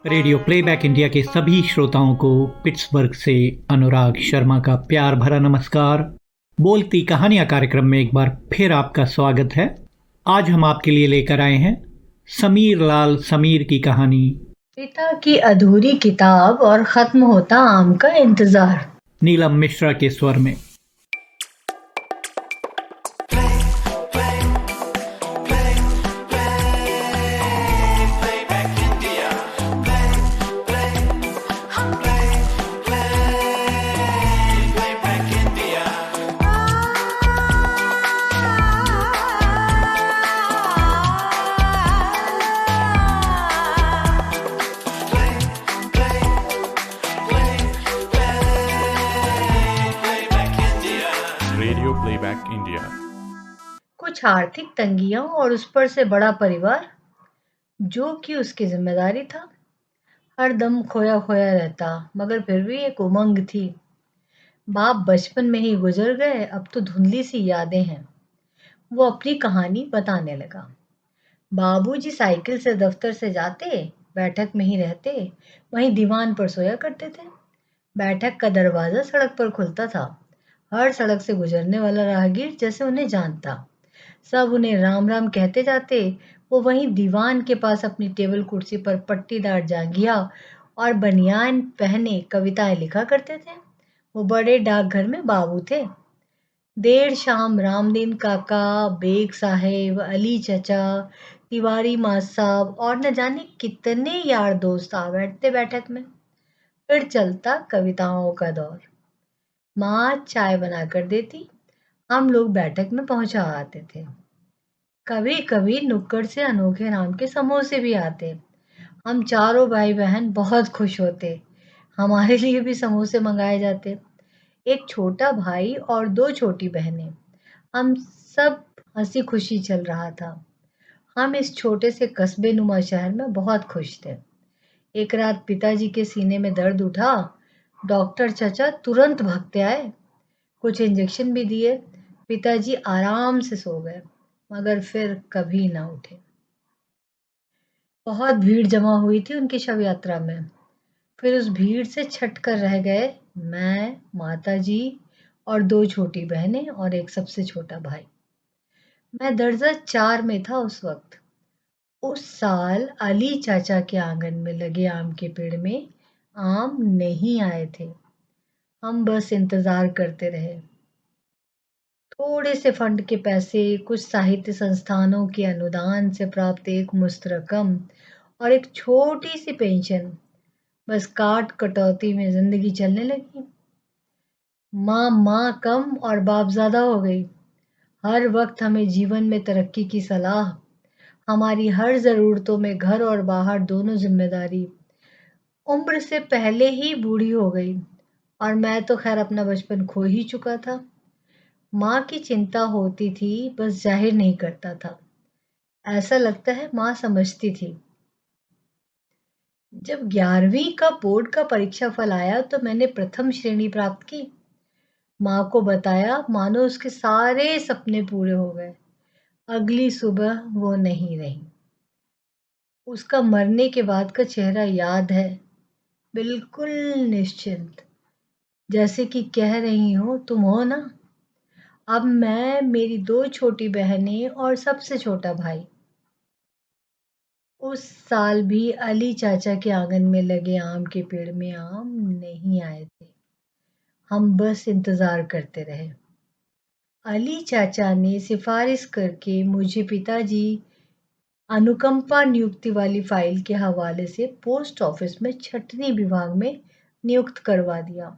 Radio playback India के सभी श्रोताओं को पिट्सबर्ग से अनुराग शर्मा का प्यार भरा नमस्कार। बोलती कहानियां कार्यक्रम में एक बार फिर आपका स्वागत है। आज हम आपके लिए लेकर आए हैं समीर लाल समीर की कहानी पिता की अधूरी किताब और खत्म होता आम का इंतजार। नीलम मिश्रा के स्वर में। Radio playback India. कुछ आर्थिक तंगियां और उस पर से बड़ा परिवार जो कि उसकी जिम्मेदारी था। हर दम खोया खोया रहता, मगर फिर भी एक उमंग थी। बाप बचपन में ही गुजर गए, अब तो धुंधली सी यादें हैं। वो अपनी कहानी बताने लगा। बाबूजी साइकिल से दफ्तर से जाते, बैठक में ही रहते, वहीं दीवान पर सोया करते थे। बैठक का दरवाजा सड़क पर खुलता था। हर सड़क से गुजरने वाला राहगीर जैसे उन्हें जानता। सब उन्हें राम राम कहते जाते। वो वहीं दीवान के पास अपनी टेबल कुर्सी पर पट्टीदार जांघिया और बनियान पहने कविताएं लिखा करते थे। वो बड़े डाकघर में बाबू थे। देर शाम रामदीन काका, बेग साहेब, अली चचा, तिवारी माँ साहब और न जाने कितने यार दोस्त आ बैठते बैठक में। फिर चलता कविताओं का दौर। माँ चाय बना कर देती, हम लोग बैठक में पहुंचा आते थे। कभी कभी नुक्कड़ से अनोखे नाम के समोसे भी आते। हम चारों भाई बहन बहुत खुश होते। हमारे लिए भी समोसे मंगाए जाते। एक छोटा भाई और दो छोटी बहनें। हम सब हंसी खुशी चल रहा था। हम इस छोटे से कस्बे नुमा शहर में बहुत खुश थे। एक रात पिताजी के सीने में दर्द उठा। डॉक्टर चचा तुरंत भागते आए, कुछ इंजेक्शन भी दिए। पिताजी आराम से सो गए, मगर फिर कभी ना उठे। बहुत भीड़ जमा हुई थी उनकी शव यात्रा में। फिर उस भीड़ से छट कर रह गए मैं, माताजी और दो छोटी बहनें और एक सबसे छोटा भाई। मैं दर्जा 4 में था उस वक्त। उस साल अली चाचा के आंगन में लगे आम के पेड़ में आम नहीं आए थे। हम बस इंतजार करते रहे। थोड़े से फंड के पैसे, कुछ साहित्य संस्थानों के अनुदान से प्राप्त एक मुश्त रकम और एक छोटी सी पेंशन, बस काट कटौती में जिंदगी चलने लगी। माँ कम और बाप ज्यादा हो गई। हर वक्त हमें जीवन में तरक्की की सलाह, हमारी हर जरूरतों में घर और बाहर दोनों जिम्मेदारी। उम्र से पहले ही बूढ़ी हो गई और मैं तो खैर अपना बचपन खो ही चुका था। माँ की चिंता होती थी, बस जाहिर नहीं करता था। ऐसा लगता है माँ समझती थी। जब 11वीं का बोर्ड का परीक्षा फल आया तो मैंने प्रथम श्रेणी प्राप्त की। माँ को बताया, मानो उसके सारे सपने पूरे हो गए। अगली सुबह वो नहीं रही। उसका मरने के बाद का चेहरा याद है, बिल्कुल निश्चिंत, जैसे कि कह रही हो तुम हो ना। अब मैं, मेरी दो छोटी बहनें और सबसे छोटा भाई। उस साल भी अली चाचा के आंगन में लगे आम के पेड़ में आम नहीं आए थे। हम बस इंतजार करते रहे। अली चाचा ने सिफारिश करके मुझे पिताजी अनुकंपा नियुक्ति वाली फाइल के हवाले से पोस्ट ऑफिस में छटनी विभाग में नियुक्त करवा दिया।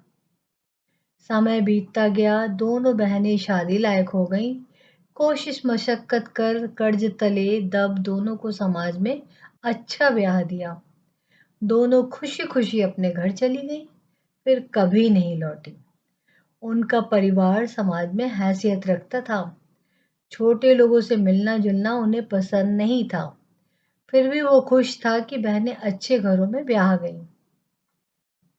समय बीतता गया, दोनों बहनें शादी लायक हो गईं। कोशिश मशक्कत कर कर्ज तले दब दोनों को समाज में अच्छा ब्याह दिया। दोनों खुशी खुशी अपने घर चली गई, फिर कभी नहीं लौटी। उनका परिवार समाज में हैसियत रखता था। छोटे लोगों से मिलना जुलना उन्हें पसंद नहीं था। फिर भी वो खुश था कि बहनें अच्छे घरों में ब्याह गईं।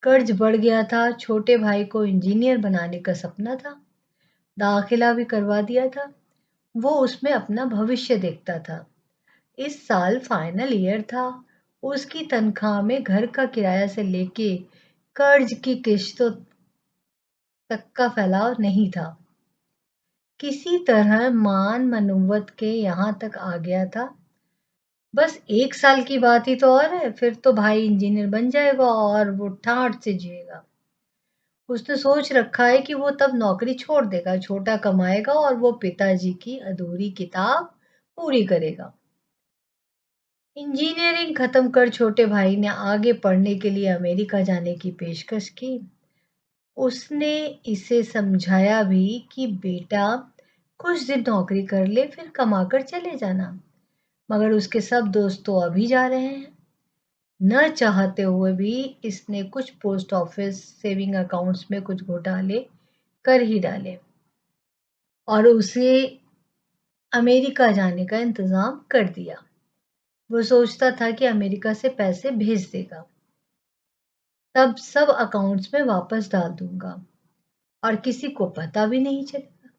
कर्ज बढ़ गया था। छोटे भाई को इंजीनियर बनाने का सपना था। दाखिला भी करवा दिया था। वो उसमें अपना भविष्य देखता था। इस साल फाइनल ईयर था। उसकी तनख्वाह में घर का किराया से लेके कर्ज की किश्तों तक का फैलाव नहीं था। किसी तरह मान मनुव्वत के यहाँ तक आ गया था। बस 1 साल की बात ही तो और है, फिर तो भाई इंजीनियर बन जाएगा और वो ठाठ से जिएगा। उसने सोच रखा है कि वो तब नौकरी छोड़ देगा, छोटा कमाएगा और वो पिताजी की अधूरी किताब पूरी करेगा। इंजीनियरिंग खत्म कर छोटे भाई ने आगे पढ़ने के लिए अमेरिका जाने की पेशकश की। उसने इसे समझाया भी कि बेटा कुछ दिन नौकरी कर ले फिर कमाकर चले जाना, मगर उसके सब दोस्त तो अभी जा रहे हैं। न चाहते हुए भी इसने कुछ पोस्ट ऑफिस सेविंग अकाउंट्स में कुछ घोटाले कर ही डाले और उसे अमेरिका जाने का इंतजाम कर दिया। वो सोचता था कि अमेरिका से पैसे भेज देगा, तब सब अकाउंट्स में वापस डाल दूंगा और किसी को पता भी नहीं चलेगा।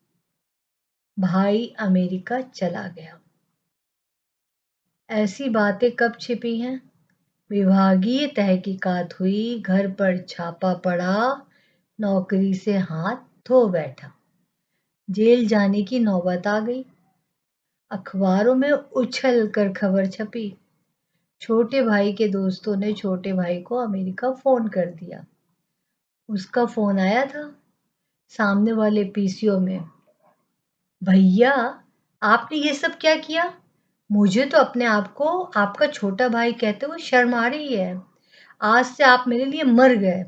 भाई अमेरिका चला गया। ऐसी बातें कब छिपी हैं? विभागीय तहकीकात हुई, घर पर छापा पड़ा, नौकरी से हाथ धो बैठा। जेल जाने की नौबत आ गई। अखबारों में उछल कर खबर छपी। छोटे भाई के दोस्तों ने छोटे भाई को अमेरिका फोन कर दिया। उसका फोन आया था सामने वाले पीसीओ में। भैया, आपने ये सब क्या किया? मुझे तो अपने आप को आपका छोटा भाई कहते हुए शर्म आ रही है। आज से आप मेरे लिए मर गए।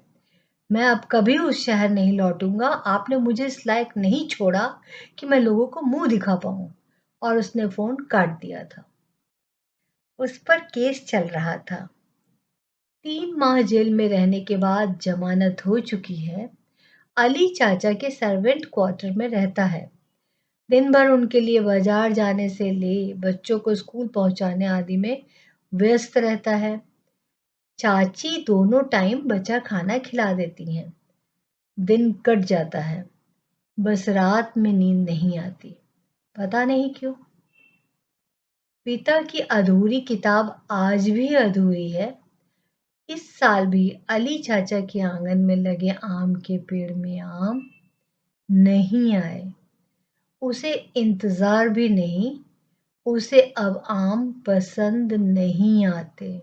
मैं अब कभी उस शहर नहीं लौटूंगा। आपने मुझे इस लायक नहीं छोड़ा कि मैं लोगों को मुंह दिखा पाऊं। और उसने फोन काट दिया था। उस पर केस चल रहा था। 3 माह जेल में रहने के बाद जमानत हो चुकी है। अली चाचा के सर्वेंट क्वार्टर में रहता है। दिन भर उनके लिए बाजार जाने से ले बच्चों को स्कूल पहुंचाने आदि में व्यस्त रहता है। चाची दोनों टाइम बचा खाना खिला देती हैं। दिन कट जाता है, बस रात में नींद नहीं आती, पता नहीं क्यों। पिता की अधूरी किताब आज भी अधूरी है। इस साल भी अली चाचा के आंगन में लगे आम के पेड़ में आम नहीं आए। उसे इंतजार भी नहीं, उसे अब आम पसंद नहीं आते।